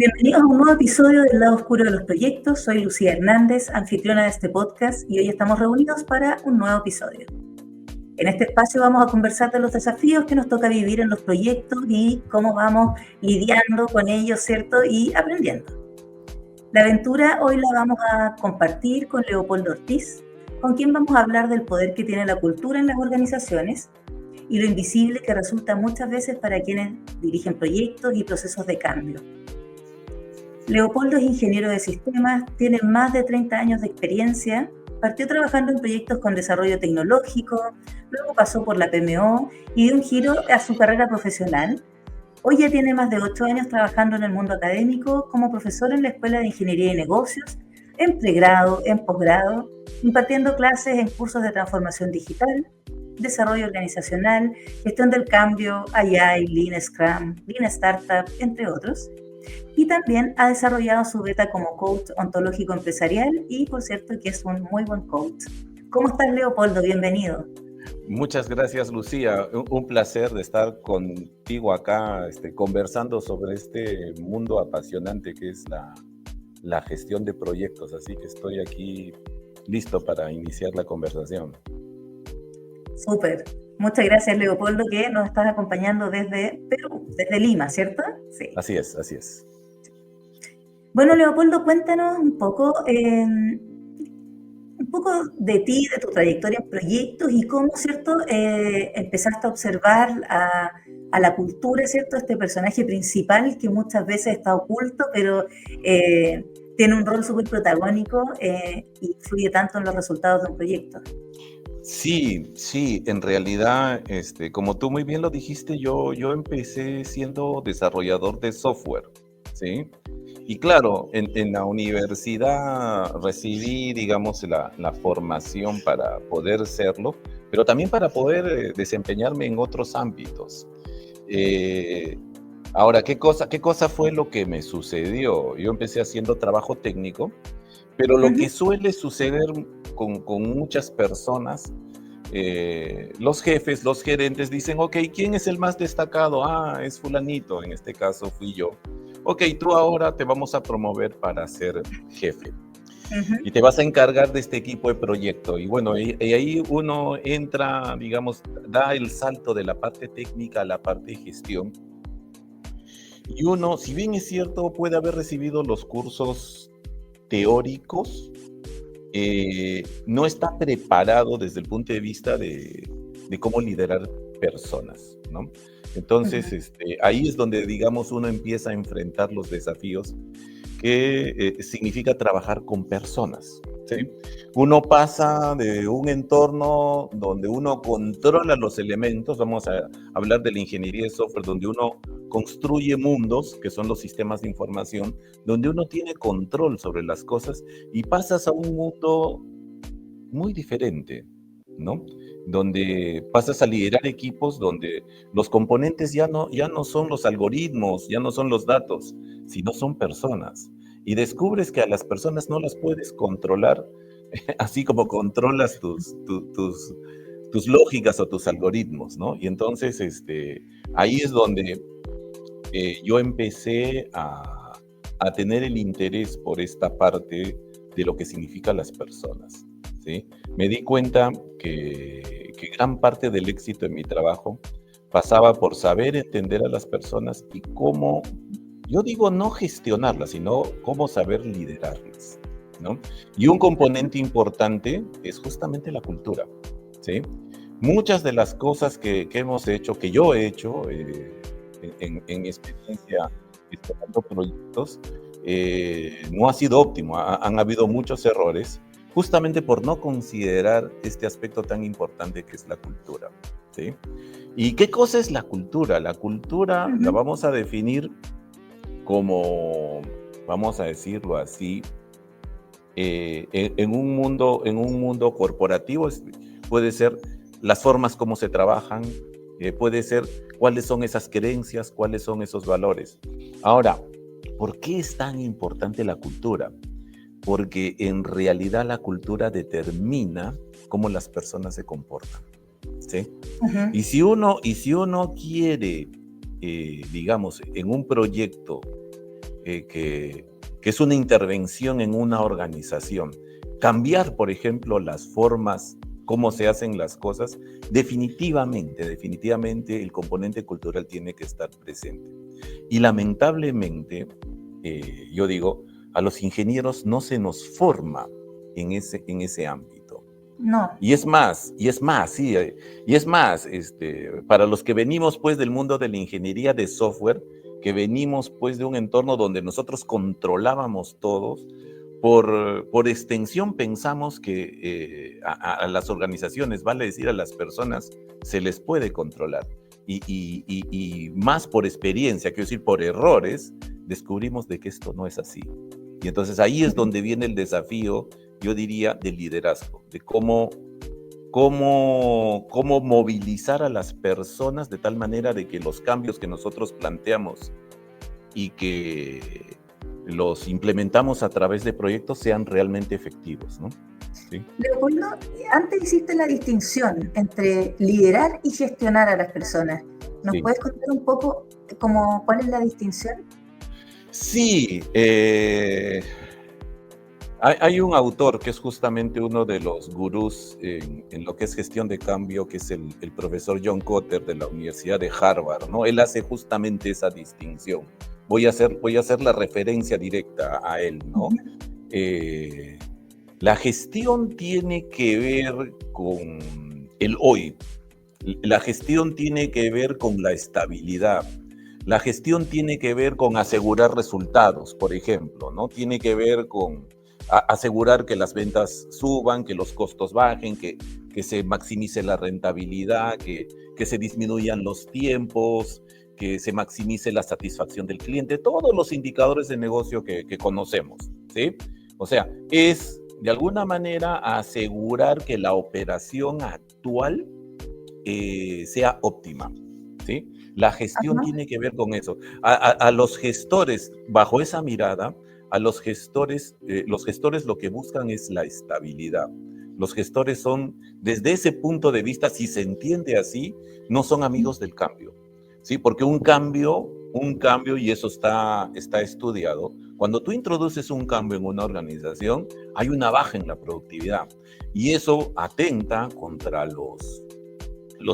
Bienvenidos a un nuevo episodio del Lado Oscuro de los Proyectos. Soy Lucía Hernández, anfitriona de este podcast, y hoy estamos reunidos para un nuevo episodio. En este espacio vamos a conversar de los desafíos que nos toca vivir en los proyectos y cómo vamos lidiando con ellos, ¿cierto? Y aprendiendo. La aventura hoy la vamos a compartir con Leopoldo Ortiz, con quien vamos a hablar del poder que tiene la cultura en las organizaciones y lo invisible que resulta muchas veces para quienes dirigen proyectos y procesos de cambio. Leopoldo es ingeniero de sistemas, tiene más de 30 años de experiencia, partió trabajando en proyectos con desarrollo tecnológico, luego pasó por la PMO y dio un giro a su carrera profesional. Hoy ya tiene más de 8 años trabajando en el mundo académico como profesor en la Escuela de Ingeniería y Negocios, en pregrado, en posgrado, impartiendo clases en cursos de transformación digital, desarrollo organizacional, gestión del cambio, AI, Lean Scrum, Lean Startup, entre otros. Y también ha desarrollado su beta como coach ontológico empresarial y, por cierto, que es un muy buen coach. ¿Cómo estás, Leopoldo? Bienvenido. Muchas gracias, Lucía. Un placer de estar contigo acá conversando sobre este mundo apasionante que es la gestión de proyectos. Así que estoy aquí listo para iniciar la conversación. Súper. Muchas gracias, Leopoldo, que nos estás acompañando desde Perú, desde Lima, ¿cierto? Sí. Así es, así es. Bueno, Leopoldo, cuéntanos un poco de ti, de tu trayectoria en proyectos y cómo, ¿cierto?, empezaste a observar a la cultura, ¿cierto?, este personaje principal que muchas veces está oculto, pero tiene un rol súper protagónico y influye tanto en los resultados de un proyecto. Sí, en realidad, como tú muy bien lo dijiste, yo empecé siendo desarrollador de software, ¿sí? Y claro, en la universidad recibí, digamos, la formación para poder serlo, pero también para poder desempeñarme en otros ámbitos. Ahora, ¿qué cosa fue lo que me sucedió? Yo empecé haciendo trabajo técnico, pero lo que suele suceder con muchas personas, los jefes, los gerentes dicen, ok, ¿quién es el más destacado? Ah, es fulanito, en este caso fui yo. Ok, tú ahora te vamos a promover para ser jefe. Y te vas a encargar de este equipo de proyecto. Y bueno, y ahí uno entra, digamos, da el salto de la parte técnica a la parte de gestión. Y uno, si bien es cierto, puede haber recibido los cursos teóricos, no está preparado desde el punto de vista de cómo liderar personas, ¿no? Entonces, ahí es donde, digamos, uno empieza a enfrentar los desafíos que significa trabajar con personas, ¿sí? Uno pasa de un entorno donde uno controla los elementos, vamos a hablar de la ingeniería de software, donde uno construye mundos, que son los sistemas de información, donde uno tiene control sobre las cosas, y pasas a un mundo muy diferente, ¿no? Donde pasas a liderar equipos donde los componentes ya no son los algoritmos, ya no son los datos, sino son personas. Y descubres que a las personas no las puedes controlar, así como controlas tus lógicas o tus algoritmos, ¿no? Y entonces ahí es donde yo empecé a tener el interés por esta parte de lo que significan las personas, ¿sí? Me di cuenta que gran parte del éxito en mi trabajo pasaba por saber entender a las personas y cómo, yo digo no gestionarlas, sino cómo saber liderarlas, ¿no? Y un componente importante es justamente la cultura, ¿sí? Muchas de las cosas que hemos hecho, que yo he hecho en mi experiencia gestionando proyectos, no ha sido óptimo. Han habido muchos errores, justamente por no considerar este aspecto tan importante que es la cultura, ¿sí? ¿Y qué cosa es la cultura? La cultura la vamos a definir como, vamos a decirlo así, en un mundo corporativo puede ser las formas como se trabajan, puede ser cuáles son esas creencias, cuáles son esos valores. Ahora, ¿por qué es tan importante la cultura? Porque en realidad la cultura determina cómo las personas se comportan, ¿sí? Y si uno quiere, digamos, en un proyecto que es una intervención en una organización. Cambiar, por ejemplo, las formas, cómo se hacen las cosas, definitivamente el componente cultural tiene que estar presente. Y lamentablemente, yo digo, a los ingenieros no se nos forma en ese ámbito. No. Y es más, para los que venimos pues del mundo de la ingeniería de software, que venimos pues de un entorno donde nosotros controlábamos todos, por extensión pensamos que a las organizaciones, vale decir a las personas, se les puede controlar. Y más por experiencia, quiero decir, por errores, descubrimos de que esto no es así. Y entonces ahí es donde viene el desafío, yo diría, del liderazgo, de cómo movilizar a las personas de tal manera de que los cambios que nosotros planteamos y que los implementamos a través de proyectos sean realmente efectivos, ¿no? ¿Sí? Leopoldo, antes hiciste la distinción entre liderar y gestionar a las personas. ¿Nos puedes contar un poco cuál es la distinción? Sí, hay un autor que es justamente uno de los gurús en lo que es gestión de cambio, que es el profesor John Kotter de la Universidad de Harvard, ¿no? Él hace justamente esa distinción. Voy a hacer la referencia directa a él, ¿no? La gestión tiene que ver con el hoy. La gestión tiene que ver con la estabilidad. La gestión tiene que ver con asegurar resultados, por ejemplo, ¿no? Tiene que ver con asegurar que las ventas suban, que los costos bajen, que se maximice la rentabilidad, que se disminuyan los tiempos, que se maximice la satisfacción del cliente, todos los indicadores de negocio que conocemos, ¿sí? O sea, es de alguna manera asegurar que la operación actual sea óptima, ¿sí? La gestión tiene que ver con eso. A los gestores, bajo esa mirada, a los gestores lo que buscan es la estabilidad. Los gestores son, desde ese punto de vista, si se entiende así, no son amigos del cambio, ¿sí? Porque un cambio, y eso está estudiado, cuando tú introduces un cambio en una organización, hay una baja en la productividad. Y eso atenta contra los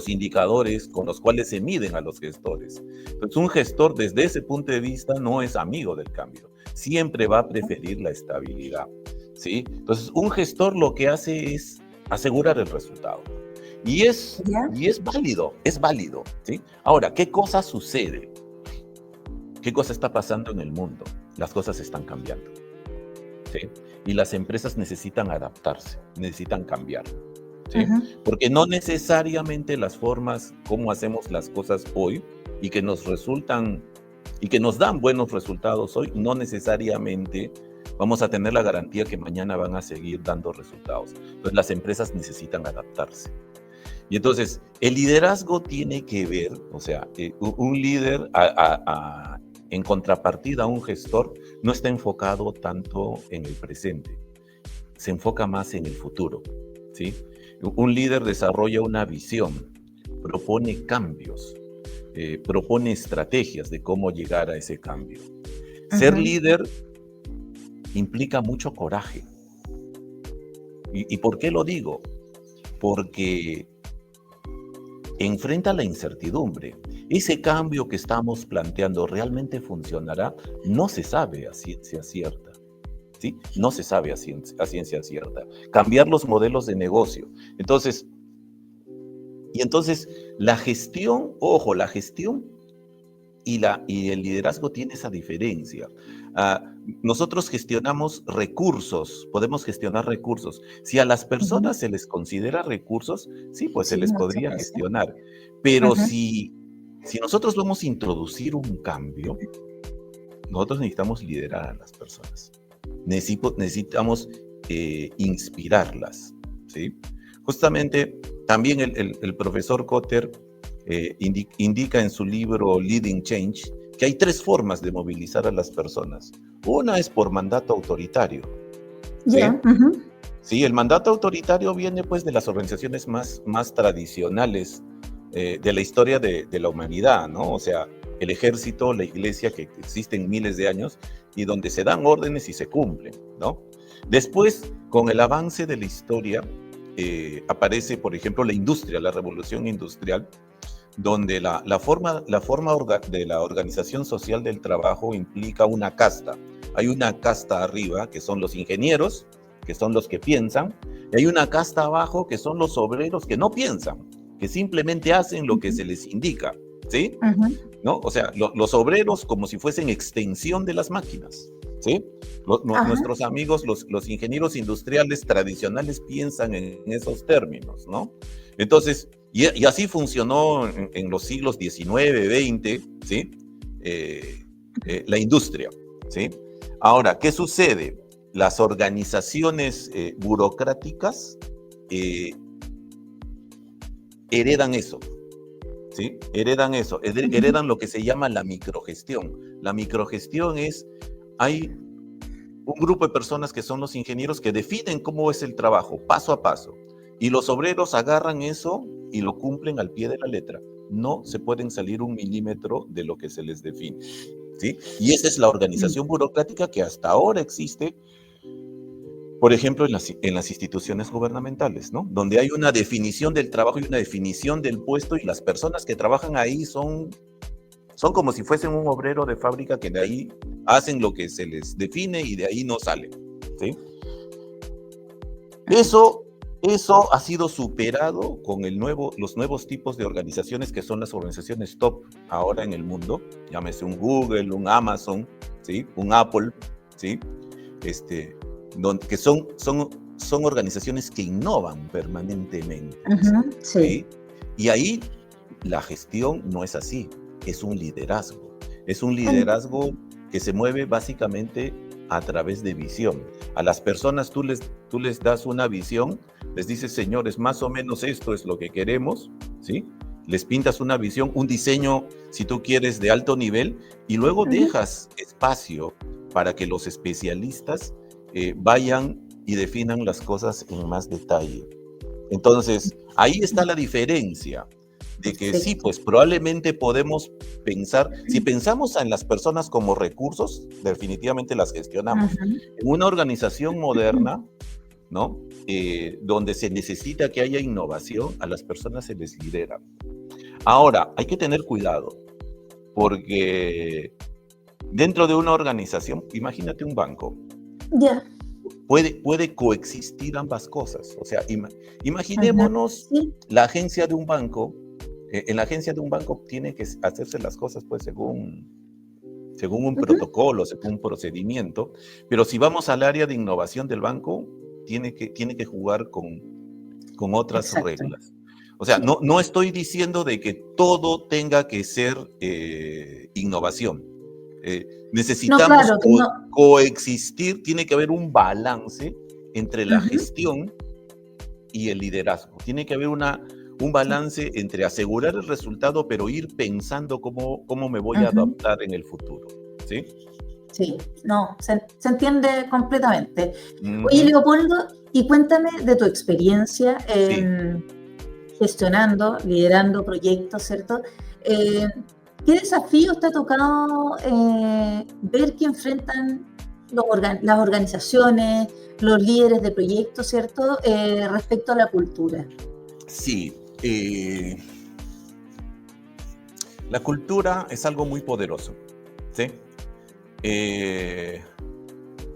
indicadores con los cuales se miden a los gestores. Entonces, un gestor desde ese punto de vista no es amigo del cambio, siempre va a preferir la estabilidad, ¿sí? Entonces, un gestor lo que hace es asegurar el resultado. Y es válido, ¿sí? Ahora, ¿qué cosa sucede? ¿Qué cosa está pasando en el mundo? Las cosas están cambiando, ¿sí? Y las empresas necesitan adaptarse, necesitan cambiar, ¿sí? Porque no necesariamente las formas como hacemos las cosas hoy y que nos dan buenos resultados hoy, no necesariamente vamos a tener la garantía que mañana van a seguir dando resultados. Entonces las empresas necesitan adaptarse. Y entonces el liderazgo tiene que ver, o sea, un líder en contrapartida a un gestor no está enfocado tanto en el presente, se enfoca más en el futuro, ¿sí? Un líder desarrolla una visión, propone cambios, propone estrategias de cómo llegar a ese cambio. Ser líder implica mucho coraje. ¿Y por qué lo digo? Porque enfrenta la incertidumbre. ¿Ese cambio que estamos planteando realmente funcionará? No se sabe a ciencia cierta. ¿Sí? No se sabe a ciencia cierta. Cambiar los modelos de negocio. Entonces la gestión, ojo, la gestión y el liderazgo tiene esa diferencia. Nosotros gestionamos recursos, podemos gestionar recursos. Si a las personas se les considera recursos, sí, pues se les podría gestionar. Pero si nosotros vamos a introducir un cambio, nosotros necesitamos liderar a las personas. Necesitamos inspirarlas, ¿sí? Justamente también el profesor Kotter indica en su libro Leading Change que hay 3 formas de movilizar a las personas. Una es por mandato autoritario. ¿Sí? Sí, el mandato autoritario viene pues de las organizaciones más tradicionales de la historia de la humanidad, ¿no? O sea, el ejército, la iglesia, que existen miles de años, y donde se dan órdenes y se cumplen, ¿no? Después, con el avance de la historia, aparece, por ejemplo, la industria, la revolución industrial, donde la forma de la organización social del trabajo implica una casta. Hay una casta arriba, que son los ingenieros, que son los que piensan, y hay una casta abajo, que son los obreros que no piensan, que simplemente hacen lo que se les indica, ¿sí? ¿No? O sea, los obreros como si fuesen extensión de las máquinas, ¿sí? Nuestros amigos, los ingenieros industriales tradicionales piensan en esos términos, ¿no? Entonces, y así funcionó en los siglos XIX, XX, ¿sí? La industria, ¿sí? Ahora, ¿qué sucede? Las organizaciones burocráticas heredan eso, ¿sí? Heredan lo que se llama la microgestión. La microgestión hay un grupo de personas que son los ingenieros que definen cómo es el trabajo, paso a paso, y los obreros agarran eso y lo cumplen al pie de la letra. No se pueden salir un milímetro de lo que se les define, ¿sí? Y esa es la organización burocrática que hasta ahora existe, por ejemplo, en las instituciones gubernamentales, ¿no? Donde hay una definición del trabajo y una definición del puesto, y las personas que trabajan ahí son como si fuesen un obrero de fábrica, que de ahí hacen lo que se les define y de ahí no salen, ¿sí? Eso ha sido superado con los nuevos tipos de organizaciones, que son las organizaciones top ahora en el mundo. Llámese un Google, un Amazon, ¿sí? Un Apple, ¿sí? Que son organizaciones que innovan permanentemente, Sí. ¿sí? Y ahí la gestión no es así, es un liderazgo. Es un liderazgo que se mueve básicamente a través de visión. A las personas tú les das una visión, les dices, señores, más o menos esto es lo que queremos, ¿sí? Les pintas una visión, un diseño, si tú quieres, de alto nivel, y luego dejas espacio para que los especialistas vayan y definan las cosas en más detalle. Entonces, ahí está la diferencia, de que sí, pues probablemente podemos pensar, si pensamos en las personas como recursos, definitivamente las gestionamos. En una organización moderna, ¿no? Donde se necesita que haya innovación, a las personas se les lidera. Ahora, hay que tener cuidado, porque dentro de una organización, imagínate un banco. Ya. Puede coexistir ambas cosas. O sea, imaginémonos la agencia de un banco. En la agencia de un banco tiene que hacerse las cosas pues según un protocolo, según un procedimiento, pero si vamos al área de innovación del banco, tiene que jugar con otras reglas. O sea, no estoy diciendo de que todo tenga que ser innovación. Necesitamos coexistir, tiene que haber un balance entre la gestión y el liderazgo. Tiene que haber un balance entre asegurar el resultado, pero ir pensando cómo me voy a adaptar en el futuro, ¿sí? Sí, no, se entiende completamente. Oye, Leopoldo, y cuéntame de tu experiencia gestionando, liderando proyectos, ¿cierto? ¿Qué desafíos te ha tocado ver que enfrentan las organizaciones, los líderes de proyectos, ¿cierto? Respecto a la cultura. Sí. La cultura es algo muy poderoso, ¿sí?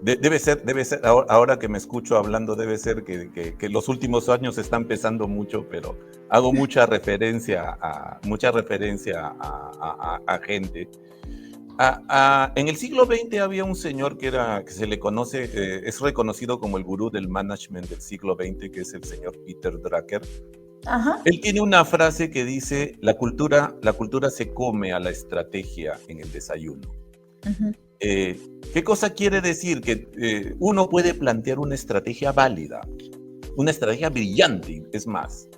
Debe ser, ahora que me escucho hablando, debe ser que los últimos años están pesando mucho, pero hago mucha referencia a gente. En el siglo XX había un señor que se le conoce, es reconocido como el gurú del management del siglo XX, que es el señor Peter Drucker. Él tiene una frase que dice: la cultura se come a la estrategia en el desayuno. ¿Qué cosa quiere decir? Que uno puede plantear una estrategia válida, una estrategia brillante, es más,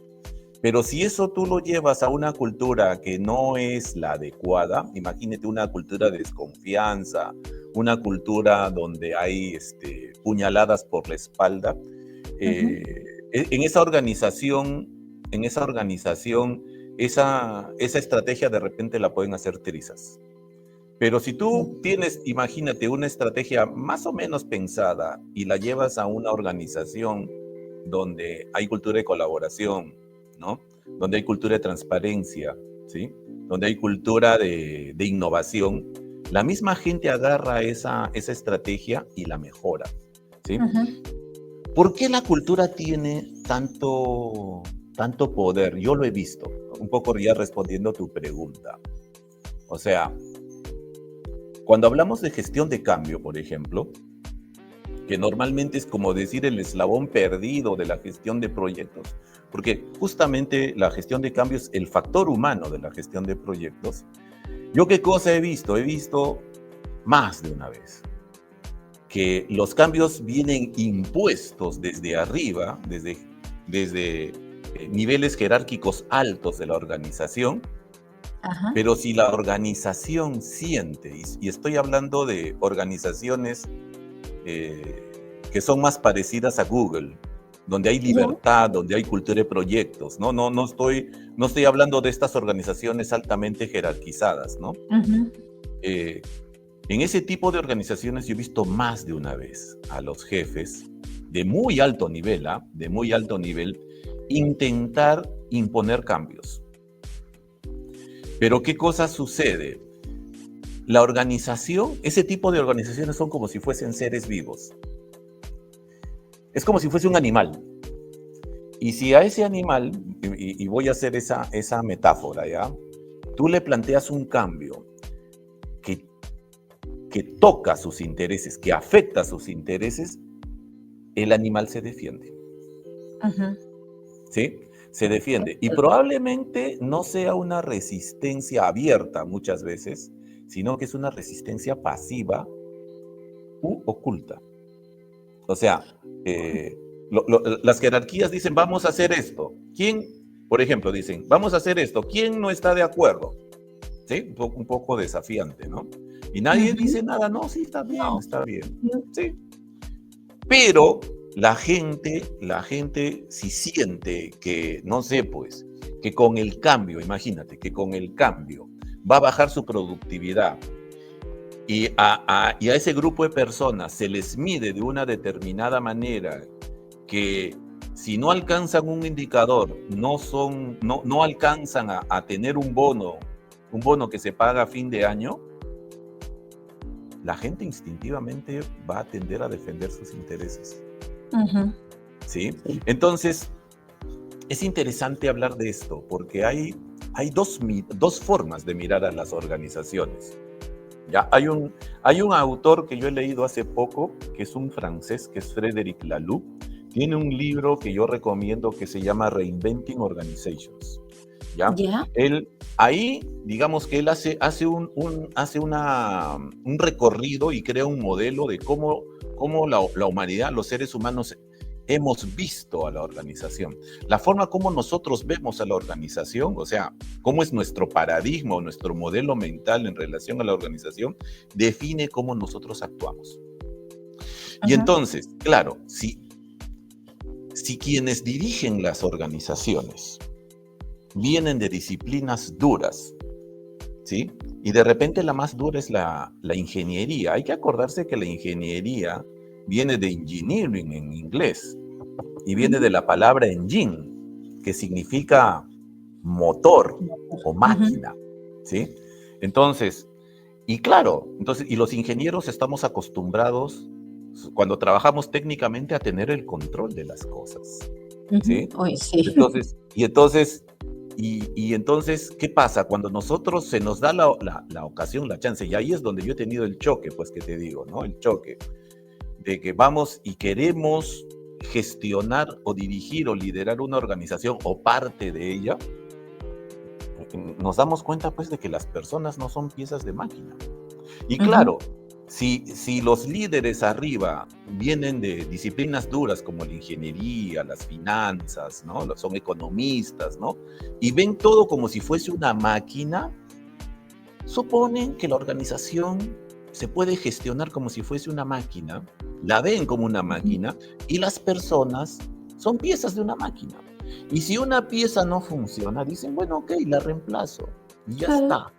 pero si eso tú lo llevas a una cultura que no es la adecuada, imagínate una cultura de desconfianza, una cultura donde hay puñaladas por la espalda, en esa organización esa estrategia de repente la pueden hacer trizas. Pero si tú tienes, imagínate, una estrategia más o menos pensada y la llevas a una organización donde hay cultura de colaboración, ¿no? Donde hay cultura de transparencia, ¿sí? Donde hay cultura de innovación, la misma gente agarra esa estrategia y la mejora, ¿sí? Ujú. ¿Por qué la cultura tiene tanto poder? Yo lo he visto, un poco ya respondiendo a tu pregunta. O sea, cuando hablamos de gestión de cambio, por ejemplo, que normalmente es como decir el eslabón perdido de la gestión de proyectos, porque justamente la gestión de cambio es el factor humano de la gestión de proyectos. ¿Yo qué cosa he visto? He visto más de una vez que los cambios vienen impuestos desde arriba, desde niveles jerárquicos altos de la organización, Ajá. pero si la organización siente, y estoy hablando de organizaciones que son más parecidas a Google, donde hay Ya. libertad, donde hay cultura de proyectos, ¿no? No estoy hablando de estas organizaciones altamente jerarquizadas, ¿no? Ujú. Eh, en ese tipo de organizaciones yo he visto más de una vez a los jefes de muy alto nivel, de muy alto nivel, intentar imponer cambios. Pero ¿qué cosa sucede? La organización, ese tipo de organizaciones son como si fuesen seres vivos. Es como si fuese un animal. Y si a ese animal, y voy a hacer esa metáfora, ¿ya? Tú le planteas un cambio que, que toca sus intereses, que afecta sus intereses, el animal se defiende, Ujú. ¿sí? Se defiende. Y probablemente no sea una resistencia abierta muchas veces, sino que es una resistencia pasiva u oculta. O sea, las jerarquías dicen, vamos a hacer esto. ¿Quién, por ejemplo, dicen, vamos a hacer esto? ¿Quién no está de acuerdo? ¿Sí? Un poco desafiante, ¿no? Y nadie Ujú. dice nada, no, sí, No. está bien, No. sí. Pero la gente si siente que, no sé, pues, que con el cambio, imagínate, que con el cambio va a bajar su productividad, y a ese grupo de personas se les mide de una determinada manera que si no alcanzan un indicador, no alcanzan a tener un bono que se paga a fin de año, la gente instintivamente va a tender a defender sus intereses, Ujú. ¿sí? Sí. Entonces, es interesante hablar de esto porque hay dos formas de mirar a las organizaciones. ¿Ya? Hay un autor que yo he leído hace poco, que es un francés, que es Frédéric Laloux. Tiene un libro que yo recomiendo que se llama Reinventing Organizations. ¿Ya? Ya. Ahí, digamos que él hace un recorrido y crea un modelo de cómo la humanidad, los seres humanos, hemos visto a la organización. La forma como nosotros vemos a la organización, o sea, cómo es nuestro paradigma o nuestro modelo mental en relación a la organización, define cómo nosotros actuamos. Y Ujú. entonces, claro, si quienes dirigen las organizaciones vienen de disciplinas duras, ¿sí? Y de repente la más dura es la ingeniería. Hay que acordarse que la ingeniería viene de engineering en inglés y viene Ujú. de la palabra engine, que significa motor o Ujú. máquina, ¿sí? Entonces, y claro, y los ingenieros estamos acostumbrados, cuando trabajamos técnicamente, a tener el control de las cosas, Ujú. ¿sí? Oye, sí. Entonces, ¿qué pasa? Cuando nosotros se nos da la ocasión, la chance, y ahí es donde yo he tenido el choque, pues que te digo, ¿no? El choque de que vamos y queremos gestionar o dirigir o liderar una organización o parte de ella, nos damos cuenta pues de que las personas no son piezas de máquina. Y Ujú. claro, si los líderes arriba vienen de disciplinas duras como la ingeniería, las finanzas, ¿no? Son economistas, ¿no? Y ven todo como si fuese una máquina, suponen que la organización se puede gestionar como si fuese una máquina, la ven como una Ujú. máquina y las personas son piezas de una máquina. Y si una pieza no funciona, dicen, bueno, ok, la reemplazo. Y ya está.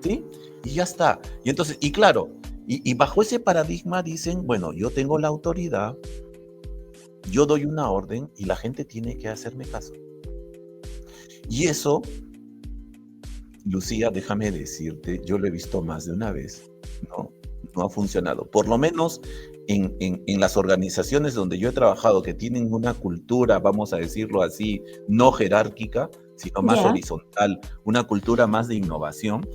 ¿Sí? Y ya está. Y entonces, y claro, y bajo ese paradigma dicen, bueno, yo tengo la autoridad, yo doy una orden y la gente tiene que hacerme caso. Y eso, Lucía, déjame decirte, yo lo he visto más de una vez, ¿no? No ha funcionado. Por lo menos en las organizaciones donde yo he trabajado, que tienen una cultura, vamos a decirlo así, no jerárquica, sino más Ya. horizontal, una cultura más de innovación,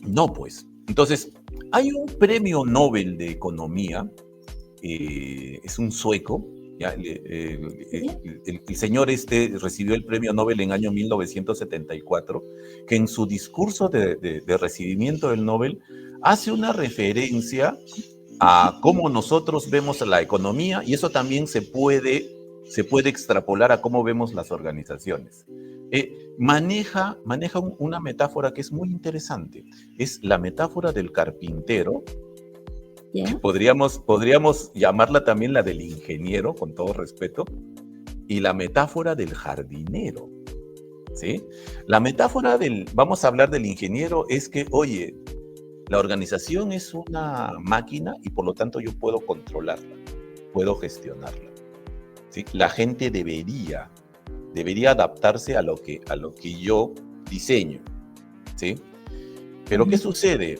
no, pues. Entonces, hay un premio Nobel de Economía, es un sueco, ¿ya? El señor este recibió el premio Nobel en año 1974, que en su discurso de recibimiento del Nobel hace una referencia a cómo nosotros vemos la economía, y eso también se puede extrapolar a cómo vemos las organizaciones. Maneja una metáfora que es muy interesante. Es la metáfora del carpintero, que Ya. podríamos llamarla también la del ingeniero, con todo respeto, y la metáfora del jardinero, ¿sí? La metáfora vamos a hablar del ingeniero, es que, oye, la organización es una máquina y por lo tanto yo puedo controlarla, puedo gestionarla, ¿sí? La gente debería adaptarse a lo que yo diseño, ¿sí? Pero ¿qué sucede?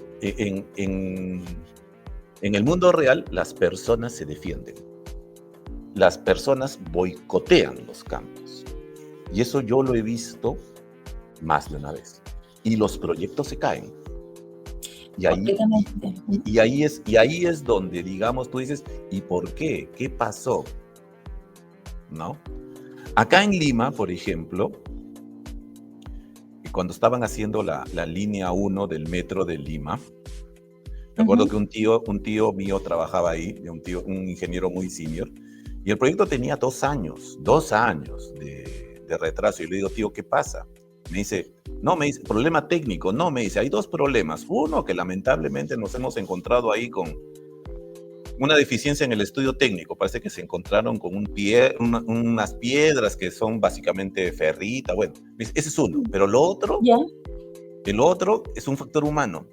En el mundo real, las personas se defienden. Las personas boicotean los cambios. Y eso yo lo he visto más de una vez. Y los proyectos se caen. Y Completamente. ahí es donde, digamos, tú dices, ¿y por qué? ¿Qué pasó? ¿No? Acá en Lima, por ejemplo, cuando estaban haciendo la línea 1 del metro de Lima, me acuerdo que un tío mío trabajaba ahí, un ingeniero muy senior, y el proyecto tenía 2 años de retraso. Y le digo, tío, ¿qué pasa? Me dice, problema técnico. No, me dice, hay 2 problemas. Uno, que lamentablemente nos hemos encontrado ahí con una deficiencia en el estudio técnico. Parece que se encontraron con unas piedras que son básicamente ferrita. Bueno, ese es uno. Pero el otro es un factor humano.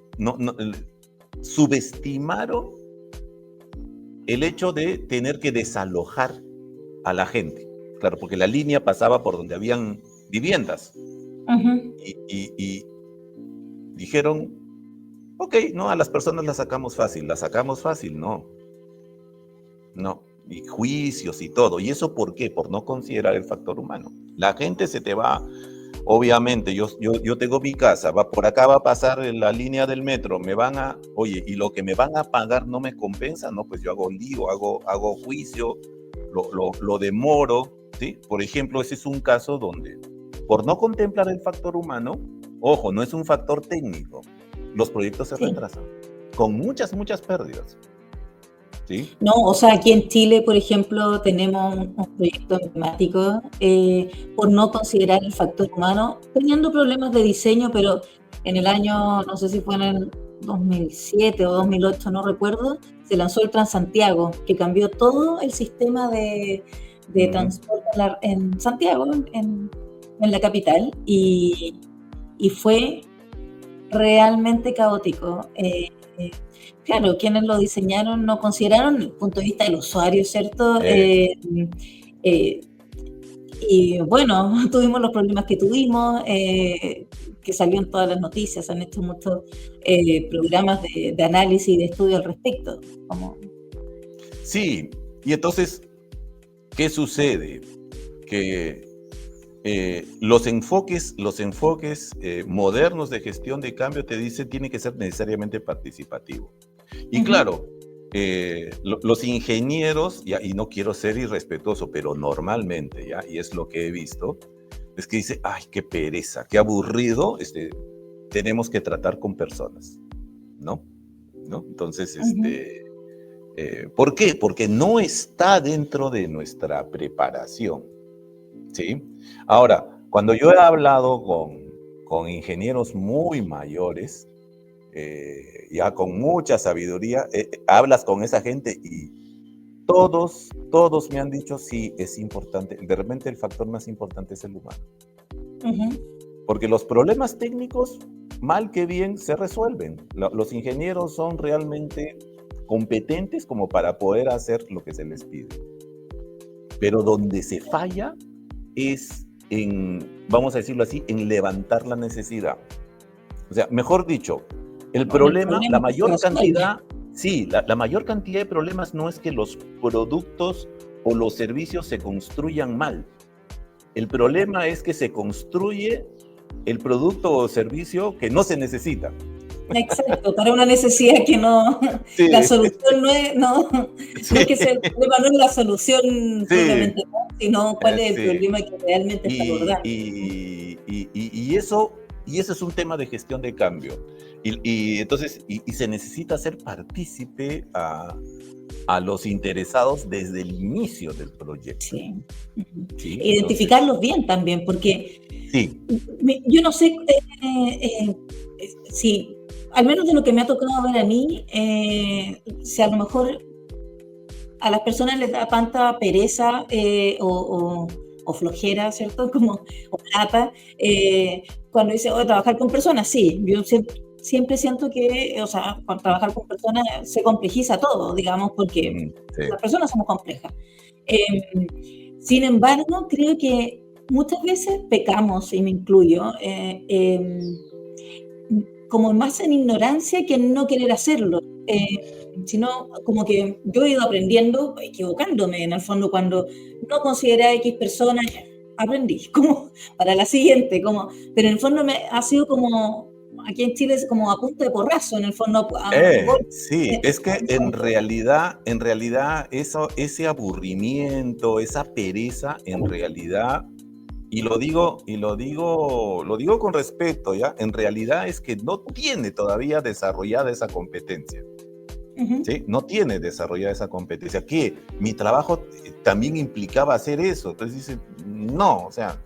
Subestimaron el hecho de tener que desalojar a la gente. Claro, porque la línea pasaba por donde habían viviendas. Y dijeron, ok, no, a las personas las sacamos fácil, no. Y juicios y todo. ¿Y eso por qué? Por no considerar el factor humano. La gente se te va. Obviamente, yo tengo mi casa, por acá va a pasar la línea del metro, oye, y lo que me van a pagar no me compensa, no, pues yo hago lío, hago juicio, lo demoro, ¿sí? Por ejemplo, ese es un caso donde, por no contemplar el factor humano, ojo, no es un factor técnico, los proyectos se retrasan, con muchas pérdidas. ¿Sí? No, o sea, aquí en Chile, por ejemplo, tenemos un proyecto emblemático por no considerar el factor humano, teniendo problemas de diseño, pero en el año, no sé si fue en el 2007 o 2008, no recuerdo, se lanzó el Transantiago, que cambió todo el sistema de transporte en Santiago, en la capital, y fue realmente caótico. Claro, quienes lo diseñaron no consideraron el punto de vista del usuario, ¿cierto? Y bueno, tuvimos los problemas que tuvimos, que salió en todas las noticias, han hecho muchos programas de análisis y de estudio al respecto. Sí, y entonces, ¿qué sucede? Que los enfoques modernos de gestión de cambio te dicen tiene que ser necesariamente participativo. Y claro, los ingenieros, y no quiero ser irrespetuoso, pero normalmente, ¿ya? Y es lo que he visto, es que dice, ay, qué pereza, qué aburrido, tenemos que tratar con personas, ¿no? Entonces, ¿por qué? Porque no está dentro de nuestra preparación, ¿sí? Ahora, cuando yo he hablado con ingenieros muy mayores, ya con mucha sabiduría, hablas con esa gente y todos me han dicho, sí, es importante. De repente el factor más importante es el humano. Porque los problemas técnicos, mal que bien, se resuelven. Los ingenieros son realmente competentes como para poder hacer lo que se les pide. Pero donde se falla es vamos a decirlo así, en levantar la necesidad. O sea, mejor dicho, el problema, la mayor cantidad, sí, la mayor cantidad de problemas no es que los productos o los servicios se construyan mal. El problema es que se construye el producto o servicio que no se necesita. Exacto, para una necesidad que no, sí. La solución no es que el problema no es la solución propiamente, sino cuál es el problema que realmente está abordando. Y eso es un tema de gestión de cambio. Entonces se necesita hacer partícipe a los interesados desde el inicio del proyecto. Sí. Sí, identificarlos bien también, porque sí. Yo no sé si, al menos de lo que me ha tocado ver a mí, si a lo mejor a las personas les da tanta pereza o flojera, ¿cierto? O plata, cuando dice, trabajar con personas, sí, yo siempre siento que, o sea, con trabajar con personas se complejiza todo, digamos, porque las personas somos complejas. Sin embargo, creo que muchas veces pecamos, y me incluyo, como más en ignorancia que en no querer hacerlo, sino como que yo he ido aprendiendo, equivocándome en el fondo, cuando no consideré a X persona, aprendí, como para la siguiente, pero en el fondo ha sido como, aquí en Chile es como a punta de porrazo, en el fondo. Sí, es que en realidad ese aburrimiento, esa pereza, en realidad, y lo digo con respeto, ¿ya? En realidad es que no tiene todavía desarrollada esa competencia. ¿Sí? No tiene desarrollada esa competencia. Que mi trabajo también implicaba hacer eso. Entonces dice, no, o sea,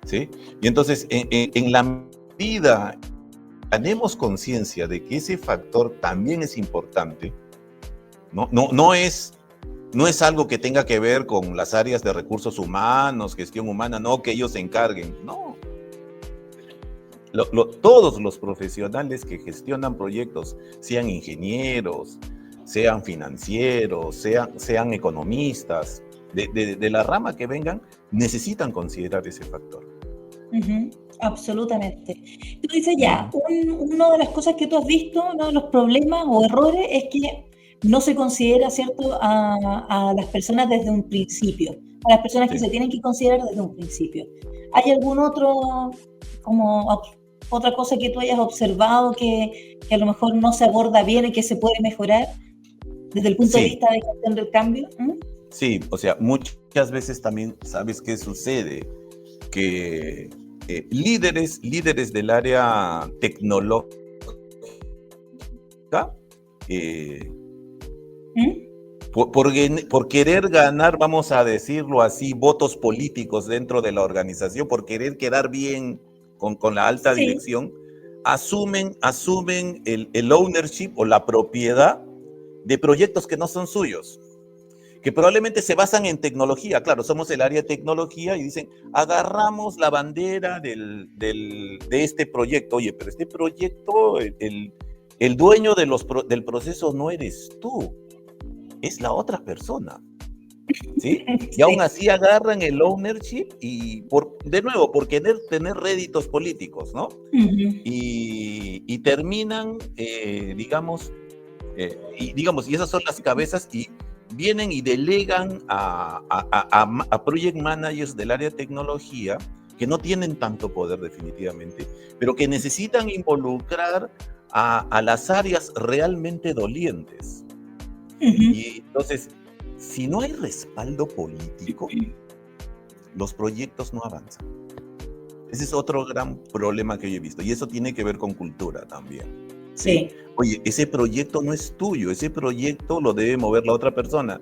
¿sí? Y entonces, en la medida tenemos conciencia de que ese factor también es importante, no es algo que tenga que ver con las áreas de recursos humanos, gestión humana, no, que ellos se encarguen, no. Todos los profesionales que gestionan proyectos, sean ingenieros, sean financieros, sean economistas, de la rama que vengan, necesitan considerar ese factor. Absolutamente. Tú dices ya, una de las cosas que tú has visto, uno de los problemas o errores es que no se considera, ¿cierto?, a las personas desde un principio, a las personas que se tienen que considerar desde un principio. ¿Hay algún otra cosa que tú hayas observado que a lo mejor no se aborda bien y que se puede mejorar desde el punto de vista de gestión del cambio? Sí, o sea, muchas veces también, ¿sabes qué sucede? Que líderes del área tecnológica por querer ganar, vamos a decirlo así, votos políticos dentro de la organización, por querer quedar bien con la alta dirección, asumen el ownership o la propiedad de proyectos que no son suyos, que probablemente se basan en tecnología. Claro, somos el área de tecnología y dicen, agarramos la bandera de este proyecto. Oye, pero este proyecto, el dueño del proceso no eres tú, es la otra persona, ¿sí? Y aún así agarran el ownership y, de nuevo, por querer tener réditos políticos, ¿no? Y terminan, digamos, y esas son las cabezas, y vienen y delegan a project managers del área de tecnología que no tienen tanto poder definitivamente, pero que necesitan involucrar a las áreas realmente dolientes. Y entonces, si no hay respaldo político, los proyectos no avanzan. Ese es otro gran problema que yo he visto, y eso tiene que ver con cultura también. Sí. Oye, ese proyecto no es tuyo, ese proyecto lo debe mover la otra persona.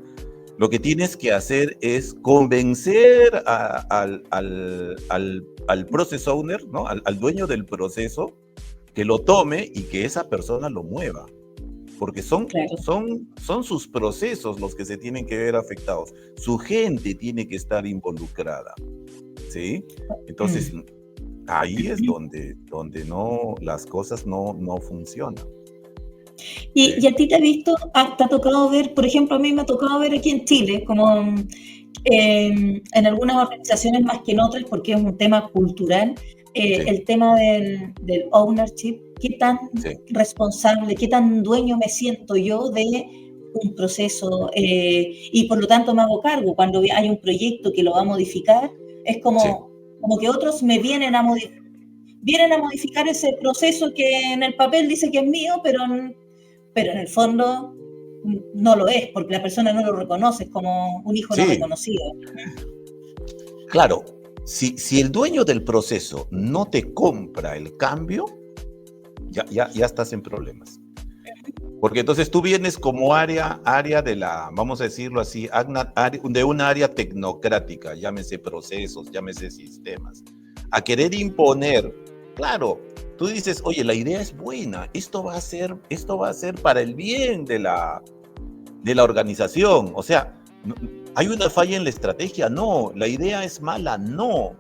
Lo que tienes que hacer es convencer al process owner, ¿no? Al dueño del proceso, que lo tome y que esa persona lo mueva. porque son, Claro. son sus procesos los que se tienen que ver afectados. Su gente tiene que estar involucrada, ¿sí? Entonces, Mm. ahí es donde no, las cosas no funcionan, Y ¿sí? a ti te ha tocado ver, por ejemplo, a mí me ha tocado ver aquí en Chile, como en algunas organizaciones más que en otras, porque es un tema cultural, Sí, el tema del ownership, qué tan sí, responsable, qué tan dueño me siento yo de un proceso, y por lo tanto me hago cargo. Cuando hay un proyecto que lo va a modificar, es sí. como que otros me vienen a modificar ese proceso que en el papel dice que es mío, pero en el fondo no lo es, porque la persona no lo reconoce, es como un hijo no Sí, reconocido. claro, si el dueño del proceso no te compra el cambio, ya estás en problemas. Porque entonces tú vienes como área de la, vamos a decirlo así, de un área tecnocrática, llámese procesos, llámese sistemas, a querer imponer. Claro, tú dices, oye, la idea es buena, esto va a ser para el bien de la organización. O sea, ¿hay una falla en la estrategia? No. ¿La idea es mala? No.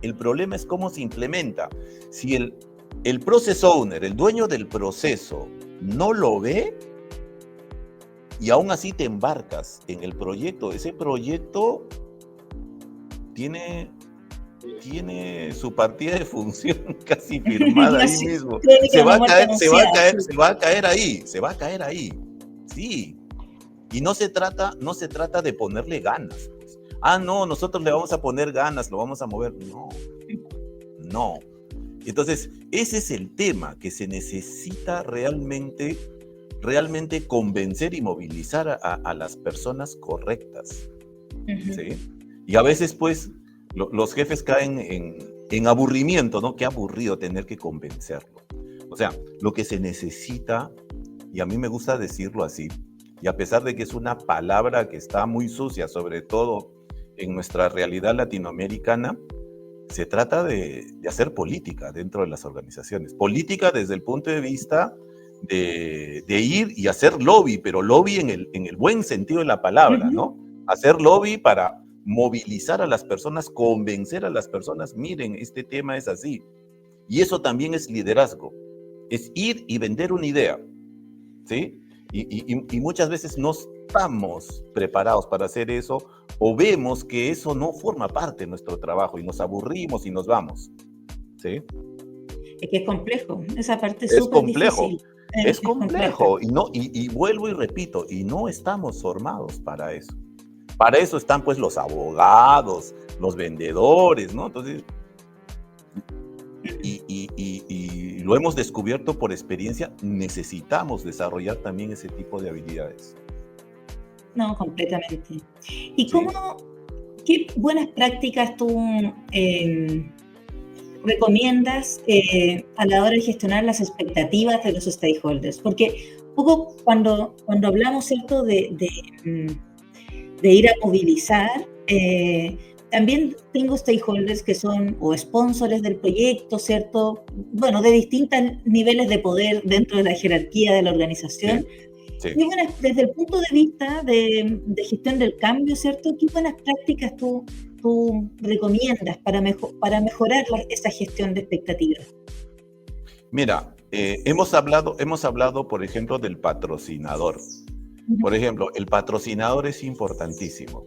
El problema es cómo se implementa. Si el process owner, el dueño del proceso, no lo ve y aún así te embarcas en el proyecto, ese proyecto tiene, tiene su partida de función casi firmada ahí Así, mismo. crónica de una muerte anunciada, sí. Se va a caer ahí, se va a caer ahí. Sí. Y no se trata de ponerle ganas, pues. Ah, no, nosotros le vamos a poner ganas, lo vamos a mover. No, no. Entonces, ese es el tema que se necesita realmente convencer y movilizar a las personas correctas, Ujú. ¿sí? Y a veces, pues, los jefes caen en aburrimiento, ¿no? Qué aburrido tener que convencerlo. O sea, lo que se necesita, y a mí me gusta decirlo así, y a pesar de que es una palabra que está muy sucia, sobre todo en nuestra realidad latinoamericana, se trata de hacer política dentro de las organizaciones. Política desde el punto de vista de ir y hacer lobby, pero lobby en el buen sentido de la palabra, Ujú. ¿no? Hacer lobby para movilizar a las personas, convencer a las personas, miren, este tema es así. Y eso también es liderazgo, es ir y vender una idea, ¿sí? Y muchas veces no estamos preparados para hacer eso o vemos que eso no forma parte de nuestro trabajo y nos aburrimos y nos vamos, ¿sí? Es que es complejo, esa parte es Es súper difícil, complejo, es es compleja. complejo y vuelvo y repito, y no estamos formados para eso. Para eso están pues los abogados, los vendedores, ¿no? Entonces, y lo hemos descubierto por experiencia, necesitamos desarrollar también ese tipo de habilidades, No, completamente. ¿Y ¿sí? qué buenas prácticas tú em, recomiendas a la hora de gestionar las expectativas de los stakeholders? Porque un poco cuando hablamos, ¿cierto?, de ir a movilizar, también tengo stakeholders que son o sponsors del proyecto, ¿cierto? Bueno, de distintos niveles de poder dentro de la jerarquía de la Sí, organización. sí. Y bueno, desde el punto de vista de gestión del cambio, ¿cierto? ¿Qué buenas prácticas tú recomiendas para mejorar esa gestión de expectativas? Mira, hemos hablado, por ejemplo, del patrocinador. Por Ujú. ejemplo, el patrocinador es importantísimo,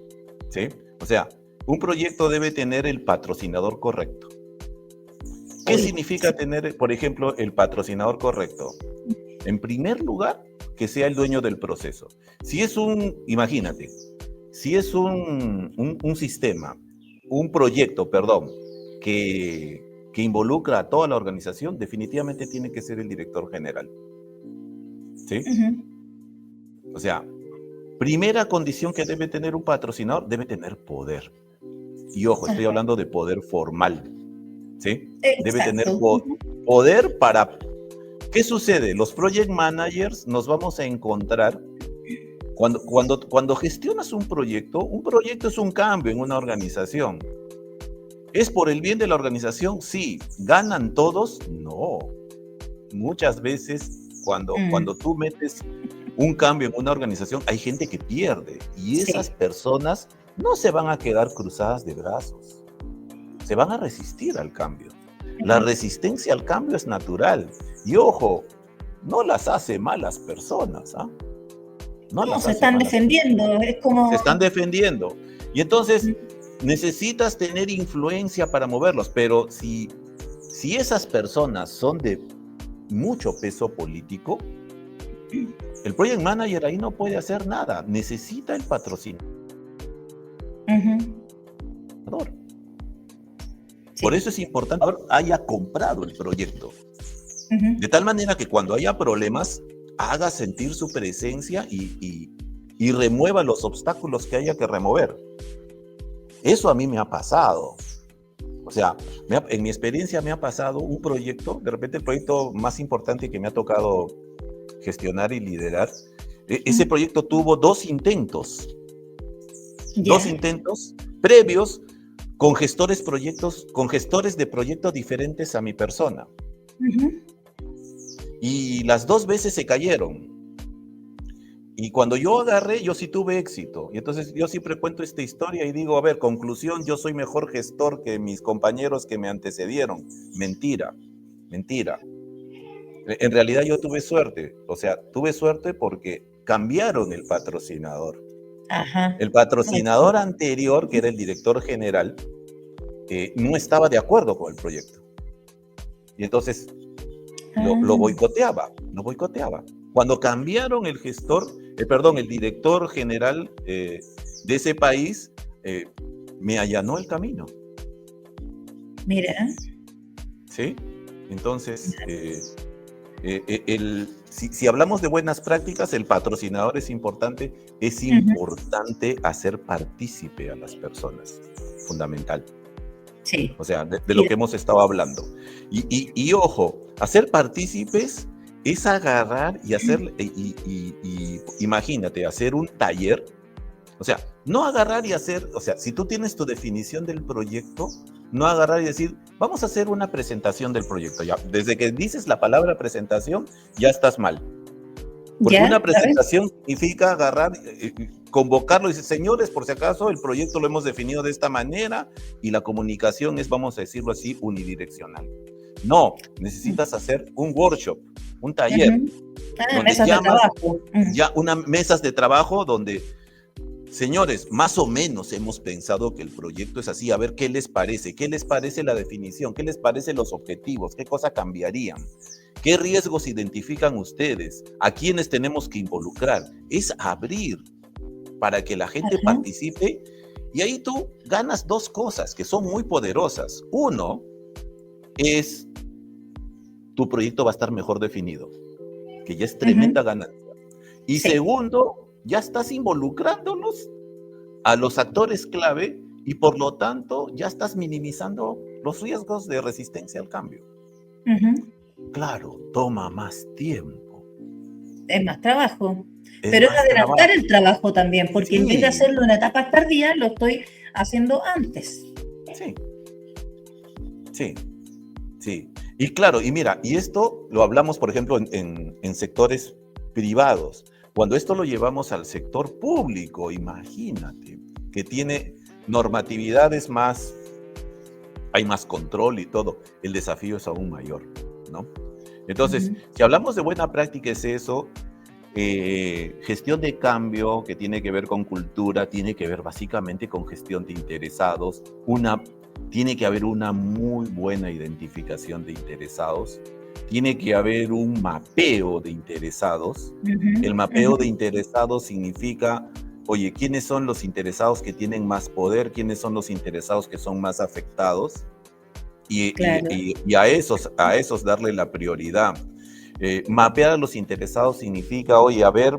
¿sí? O sea, un proyecto debe tener el patrocinador correcto. ¿Qué Uy, significa sí. tener, por ejemplo, el patrocinador correcto? En primer lugar, que sea el dueño del proceso. Si es imagínate, si es un sistema, un proyecto, perdón, que involucra a toda la organización, definitivamente tiene que ser el director general, ¿sí? Ujú. O sea, primera condición que debe tener un patrocinador, debe tener poder. Y ojo, estoy Ajá. hablando de poder formal, ¿sí? Debe tener Exacto. Ujú. poder para... ¿Qué sucede? Los project managers nos vamos a encontrar cuando gestionas un proyecto es un cambio en una organización. ¿Es por el bien de la organización? Sí. ¿Ganan todos? No. Muchas veces Cuando tú metes un cambio en una organización, hay gente que pierde y esas personas no se van a quedar cruzadas de brazos, se van a resistir al cambio. La resistencia al cambio es natural y ojo, no las hace malas personas, ¿ah? No, se están defendiendo, es como... Se están defendiendo. Y entonces necesitas tener influencia para moverlos, pero si esas personas son de mucho peso político, el project manager ahí no puede hacer nada, necesita el patrocinador. Por eso es importante que haya comprado el proyecto. De tal manera que cuando haya problemas, haga sentir su presencia y remueva los obstáculos que haya que remover. Eso a mí me ha pasado. O sea, en mi experiencia me ha pasado un proyecto, de repente el proyecto más importante que me ha tocado gestionar y liderar, ese proyecto tuvo 2 intentos. 2 intentos previos con gestores de proyectos diferentes a mi persona. Y las 2 veces se cayeron. Y cuando yo agarré, yo sí tuve éxito. Y entonces yo siempre cuento esta historia y digo, a ver, conclusión, yo soy mejor gestor que mis compañeros que me antecedieron. Mentira, mentira. En realidad yo tuve suerte. O sea, tuve suerte porque cambiaron el patrocinador. El patrocinador anterior, que era el director general, no estaba de acuerdo con el proyecto. Y entonces lo boicoteaba. Cuando cambiaron el director general de ese país, me allanó el camino. Mira. ¿Sí? Entonces, si hablamos de buenas prácticas, el patrocinador es importante. Es importante hacer partícipe a las personas. Fundamental. Sí. O sea, de lo que hemos estado hablando. Y ojo, hacer partícipes es agarrar y hacer, imagínate, hacer un taller. O sea, no agarrar y hacer, o sea, si tú tienes tu definición del proyecto, no agarrar y decir, vamos a hacer una presentación del proyecto. Ya, desde que dices la palabra presentación, ya estás mal. Porque una presentación significa agarrar, convocarlo y decir, señores, por si acaso, el proyecto lo hemos definido de esta manera y la comunicación es, vamos a decirlo así, unidireccional. No, necesitas hacer un workshop, un taller. Mesas de trabajo. Ya unas mesas de trabajo donde, señores, más o menos hemos pensado que el proyecto es así. A ver, ¿qué les parece? ¿Qué les parece la definición? ¿Qué les parece los objetivos? ¿Qué cosa cambiarían? ¿Qué riesgos identifican ustedes? ¿A quiénes tenemos que involucrar? Es abrir para que la gente participe y ahí tú ganas 2 cosas que son muy poderosas. Uno es tu proyecto va a estar mejor definido, que ya es tremenda ganancia. Y segundo, ya estás involucrándolos a los actores clave y por lo tanto ya estás minimizando los riesgos de resistencia al cambio. Claro, toma más tiempo. Es más trabajo. Pero es adelantar el trabajo también, porque en vez de hacerlo en etapas tardías, lo estoy haciendo antes. Sí. Y claro, y mira, y esto lo hablamos, por ejemplo, en sectores privados. Cuando esto lo llevamos al sector público, imagínate, que tiene normatividades más, hay más control y todo, el desafío es aún mayor, ¿no? Entonces, si hablamos de buena práctica es eso, gestión de cambio que tiene que ver con cultura, tiene que ver básicamente con gestión de interesados, tiene que haber una muy buena identificación de interesados, tiene que haber un mapeo de interesados. El mapeo de interesados significa, oye, ¿quiénes son los interesados que tienen más poder? ¿Quiénes son los interesados que son más afectados? Y a esos darle la prioridad. Mapear a los interesados significa, oye, a ver,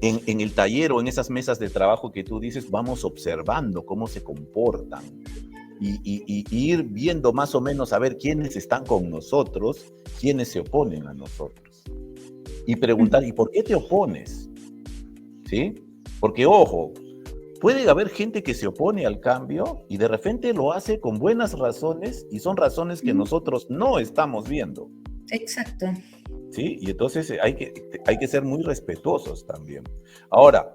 en el taller o en esas mesas de trabajo que tú dices, vamos observando cómo se comportan y ir viendo más o menos a ver quiénes están con nosotros, quiénes se oponen a nosotros. Y preguntar, ¿y por qué te opones? ¿Sí? Porque, ojo, puede haber gente que se opone al cambio y de repente lo hace con buenas razones y son razones que nosotros no estamos viendo. Exacto. ¿sí? Y entonces hay que ser muy respetuosos también. Ahora,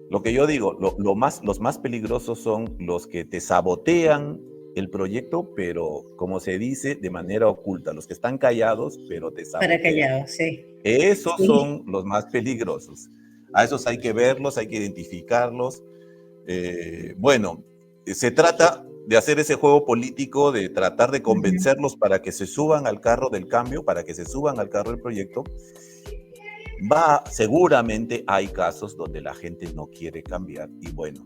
lo que yo digo, los más peligrosos son los que te sabotean el proyecto, pero como se dice, de manera oculta. Los que están callados, pero te Para sabotean. callados, sí. Esos Sí. son los más peligrosos. A esos hay que verlos, hay que identificarlos. Bueno, se trata de hacer ese juego político, de tratar de Ujú. convencerlos para que se suban al carro del cambio, para que se suban al carro del proyecto. Seguramente hay casos donde la gente no quiere cambiar y bueno,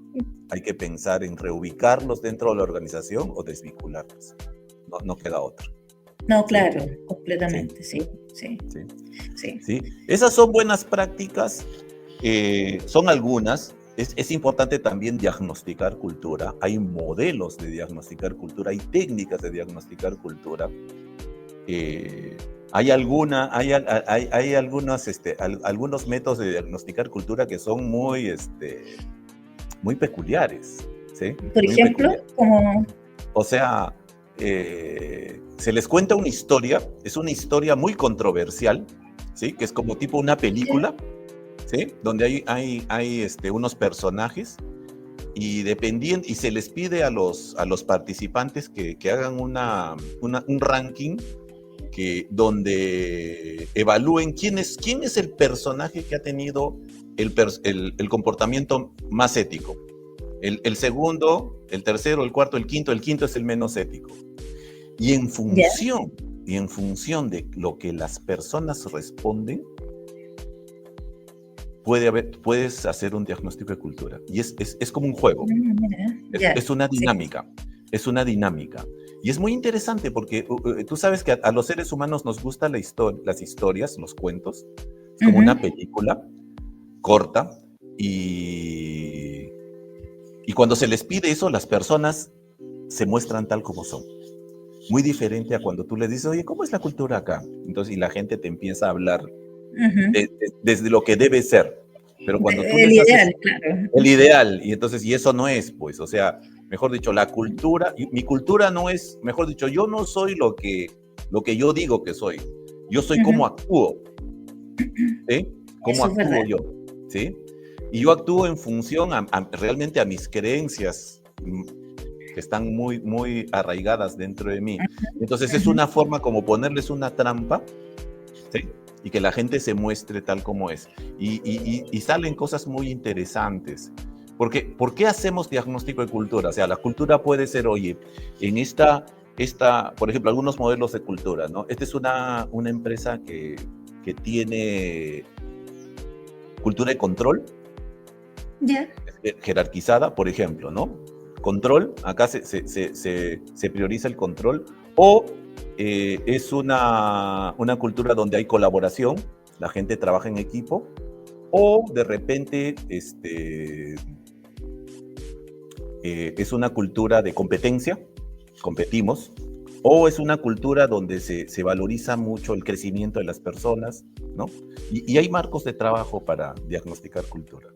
hay que pensar en reubicarlos dentro de la organización o desvincularlos. No queda otra. No, ¿Sí? claro, Sí, completamente, sí, sí, sí, sí. sí. Esas son buenas prácticas, son algunas. Es importante también diagnosticar cultura. Hay modelos de diagnosticar cultura, hay técnicas de diagnosticar cultura. Hay algunos, algunos métodos de diagnosticar cultura que son muy peculiares, ¿sí? Por Muy ejemplo, peculiares. como... O sea, se les cuenta una historia, es una historia muy controversial, ¿sí? Que es como tipo una película, ¿sí? Donde hay unos personajes y y se les pide a los participantes que hagan un ranking donde evalúen quién es el personaje que ha tenido el comportamiento más ético. El segundo, el tercero, el cuarto, el quinto es el menos ético. Y en Ya. función, de lo que las personas responden, puedes hacer un diagnóstico de cultura. Y es como un juego. Mira, ya, Es una sí. dinámica, es una dinámica. Y es muy interesante porque tú sabes que a los seres humanos nos gustan las historias, los cuentos. Es como una Ujú. película corta y, y cuando se les pide eso, las personas se muestran tal como son. Muy diferente a cuando tú les dices, oye, ¿cómo es la cultura acá? Entonces, y la gente te empieza a hablar Ujú. desde lo que debe ser. Pero cuando tú El les haces ideal, claro. el ideal, y eso no es, pues, o sea, mejor dicho, la cultura, y mi cultura no es, mejor dicho, yo no soy lo que yo digo que soy, yo soy Ujú. como actúo, ¿sí? Cómo Eso es verdad. actúo yo, ¿sí? Y yo actúo en función realmente a mis creencias, que están muy arraigadas dentro de mí. Entonces es Ujú. una forma como ponerles una trampa, ¿sí? Y que la gente se muestre tal como es. Y salen cosas muy interesantes. Porque, ¿por qué hacemos diagnóstico de cultura? O sea, la cultura puede ser, oye, en por ejemplo, algunos modelos de cultura, ¿no? Esta es una empresa que tiene cultura de control, Ya. jerarquizada, por ejemplo, ¿no? Control, acá se prioriza el control, o es una cultura donde hay colaboración, la gente trabaja en equipo, o de repente es una cultura de competencia, competimos, o es una cultura donde se valoriza mucho el crecimiento de las personas, ¿no? Y hay marcos de trabajo para diagnosticar cultura.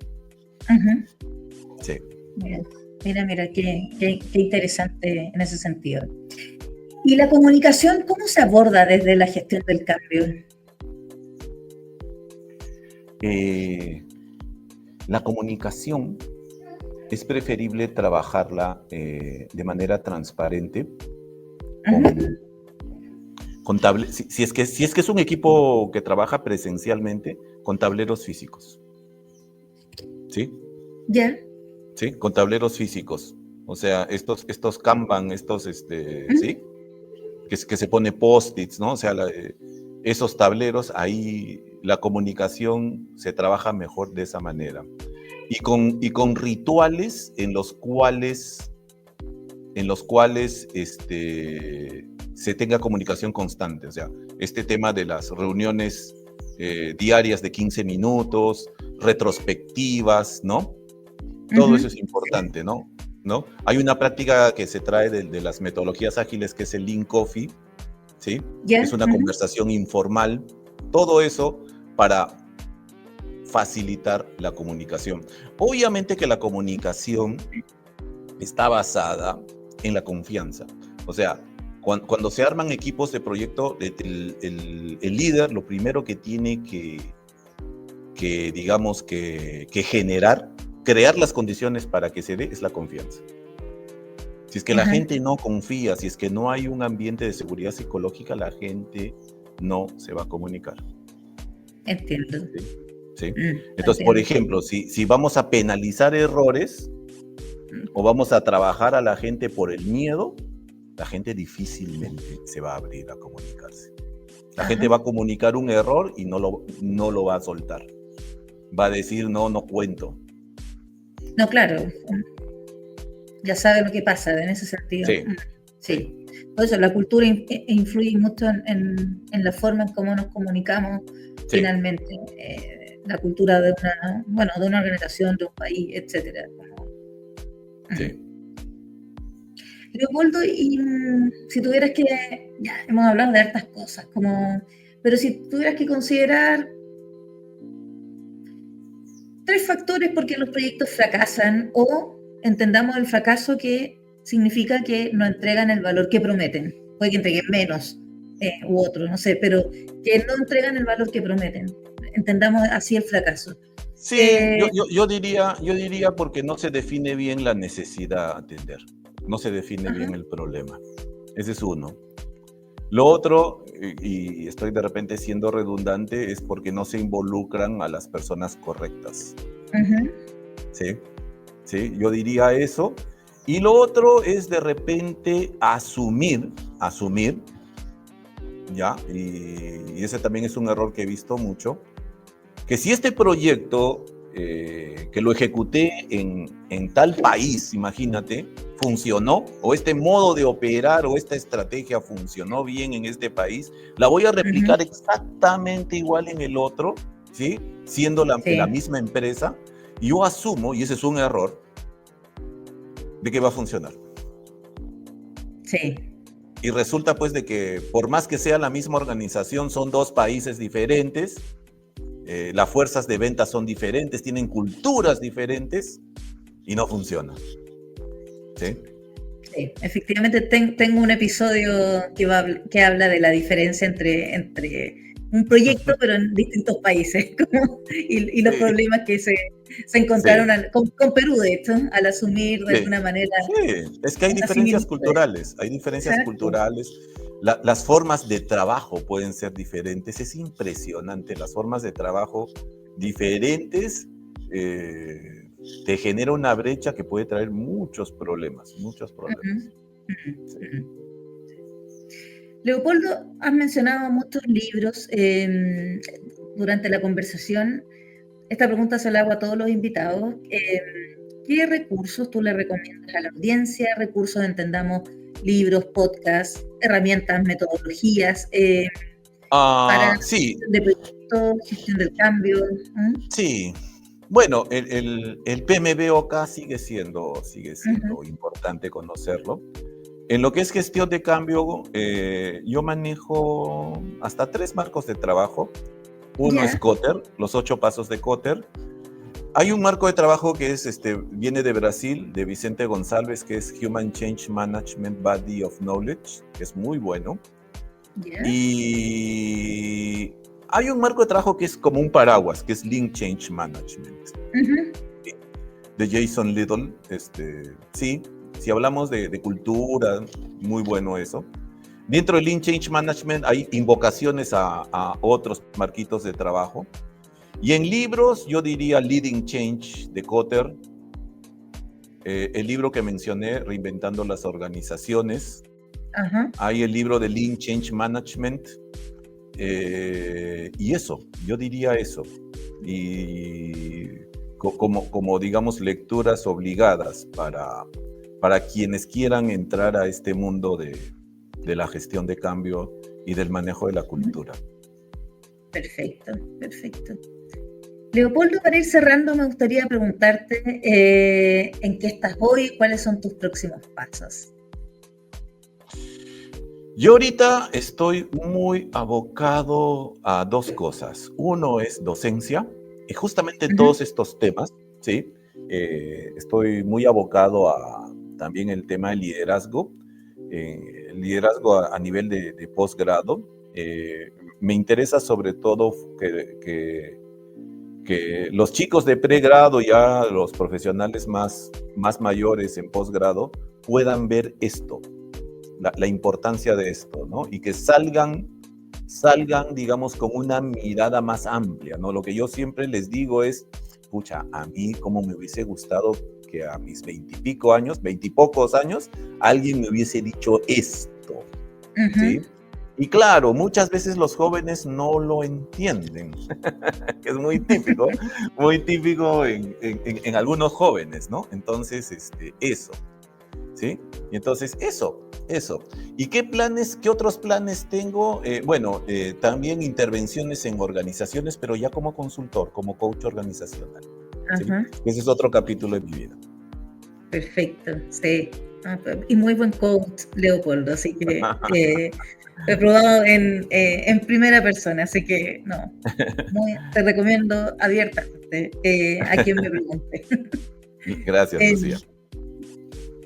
Ujú. Sí. Mira, mira, qué interesante en ese sentido. ¿Y la comunicación cómo se aborda desde la gestión del cambio? La comunicación es preferible trabajarla de manera transparente Ujú. con, si es que es un equipo que trabaja presencialmente con tableros físicos, ¿sí? Ya. ¿Sí? Con tableros físicos. O sea, estos Kanban, Ujú. ¿sí? Que se pone post-its, ¿no? O sea, esos tableros, ahí la comunicación se trabaja mejor de esa manera. Y con rituales en los cuales se tenga comunicación constante. O sea, este tema de las reuniones diarias de 15 minutos, retrospectivas, ¿no? Todo eso Ujú. es importante, ¿no? ¿No? Hay una práctica que se trae de las metodologías ágiles que es el Lean Coffee, ¿sí? Ya. Es una Ujú. conversación informal. Todo eso para facilitar la comunicación. Obviamente que la comunicación está basada en la confianza. O sea, Cuando se arman equipos de proyecto, el líder lo primero que tiene digamos, que crear las condiciones para que se dé es la confianza. Si es que la gente no confía, si es que no hay un ambiente de seguridad psicológica, la gente no se va a comunicar. Entiendo. ¿Sí? ¿Sí? Entonces, entiendo. por ejemplo, si vamos a penalizar errores o vamos a trabajar a la gente por el miedo, la gente difícilmente se va a abrir a comunicarse. La gente va a comunicar un error y no lo va a soltar. Va a decir, no cuento. No, claro. Ya sabe lo que pasa en ese sentido. Sí. Sí. Por eso la cultura influye mucho en la forma en cómo nos comunicamos finalmente. La cultura de una organización, de un país, etcétera. Sí. Leopoldo, y si tuvieras que, ya hemos hablado de hartas cosas, pero si tuvieras que considerar 3 factores por qué los proyectos fracasan, o entendamos el fracaso que significa que no entregan el valor que prometen, puede que entreguen menos u otro, no sé, pero que no entregan el valor que prometen, entendamos así el fracaso. Sí, yo diría porque no se define bien la necesidad a atender, no se define bien el problema. Ese es uno. Lo otro, y estoy de repente siendo redundante, es porque no se involucran a las personas correctas. ¿Sí? Yo diría eso. Y lo otro es de repente asumir, ¿ya? Y ese también es un error que he visto mucho, que si este proyecto que lo ejecuté en tal país, imagínate, funcionó, o este modo de operar o esta estrategia funcionó bien en este país, la voy a replicar exactamente igual en el otro, ¿sí? Siendo la misma empresa. Yo asumo, y ese es un error, de que va a funcionar. Sí. Y resulta pues de que por más que sea la misma organización, son 2 países diferentes, las fuerzas de venta son diferentes, tienen culturas diferentes y no funciona. ¿Sí? Sí, efectivamente tengo un episodio que habla de la diferencia entre un proyecto pero en distintos países y los problemas que se encontraron con Perú, de hecho, al asumir de alguna manera. Sí, es que hay diferencias culturales, las formas de trabajo pueden ser diferentes, es impresionante, las formas de trabajo diferentes te genera una brecha que puede traer muchos problemas. Sí. Leopoldo, has mencionado muchos libros durante la conversación. Esta pregunta se la hago a todos los invitados. ¿Qué recursos tú le recomiendas a la audiencia? Recursos, entendamos, libros, podcasts, herramientas, metodologías para gestión de proyectos, gestión del cambio. Sí. Bueno, el PMBOK sigue siendo importante conocerlo. En lo que es gestión de cambio, yo manejo hasta 3 marcos de trabajo. Uno es Kotter, los 8 pasos de Kotter. Hay un marco de trabajo que viene de Brasil, de Vicente González, que es Human Change Management Body of Knowledge, que es muy bueno. Y hay un marco de trabajo que es como un paraguas, que es Lean Change Management, de Jason Little. Sí, si hablamos de cultura, muy bueno eso. Dentro del Lean Change Management hay invocaciones a otros marquitos de trabajo. Y en libros, yo diría Leading Change de Kotter, el libro que mencioné, Reinventando las Organizaciones. Hay el libro de Lean Change Management. Y eso, yo diría eso. Y como digamos, lecturas obligadas para quienes quieran entrar a este mundo de la gestión de cambio y del manejo de la cultura. Perfecto. Leopoldo, para ir cerrando, me gustaría preguntarte en qué estás hoy, cuáles son tus próximos pasos. Yo ahorita estoy muy abocado a 2 cosas. Uno es docencia, y justamente en todos estos temas, ¿sí? Estoy muy abocado a también el tema de liderazgo, liderazgo a nivel de posgrado. Me interesa sobre todo que los chicos de pregrado, ya los profesionales más mayores en posgrado, puedan ver esto, la importancia de esto, ¿no? Y que salgan, digamos, con una mirada más amplia, ¿no? Lo que yo siempre les digo es, pucha, a mí como me hubiese gustado que a mis 20 y pocos años, alguien me hubiese dicho esto, ¿sí? Y claro, muchas veces los jóvenes no lo entienden. Es muy típico en algunos jóvenes, ¿no? Entonces, eso, ¿sí? Y entonces, eso. ¿Y qué otros planes tengo? Bueno, también intervenciones en organizaciones, pero ya como consultor, como coach organizacional, ¿sí? Ese es otro capítulo de mi vida. Perfecto, sí. Y muy buen coach, Leopoldo, así que lo he probado en primera persona, así que no, te recomiendo abiertamente a quien me pregunte. Gracias, Lucía.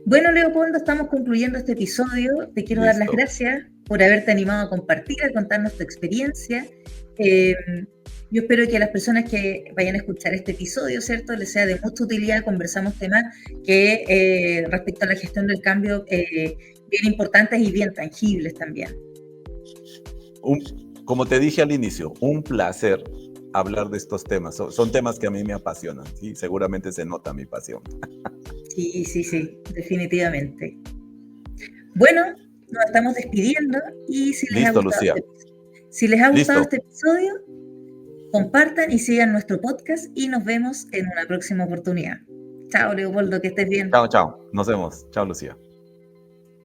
Bueno, Leopoldo, estamos concluyendo este episodio. Te quiero dar las gracias por haberte animado a compartir, a contarnos tu experiencia. Yo espero que a las personas que vayan a escuchar este episodio, ¿cierto?, les sea de mucha utilidad. Conversamos temas que respecto a la gestión del cambio bien importantes y bien tangibles también. Como te dije al inicio, un placer hablar de estos temas. Son temas que a mí me apasionan, ¿sí? Seguramente se nota mi pasión. Sí, definitivamente. Bueno, nos estamos despidiendo y si les Listo, ha gustado, Lucía. Si les ha gustado este episodio, compartan y sigan nuestro podcast y nos vemos en una próxima oportunidad. Chao, Leopoldo, que estés bien. Chao. Nos vemos. Chao, Lucía.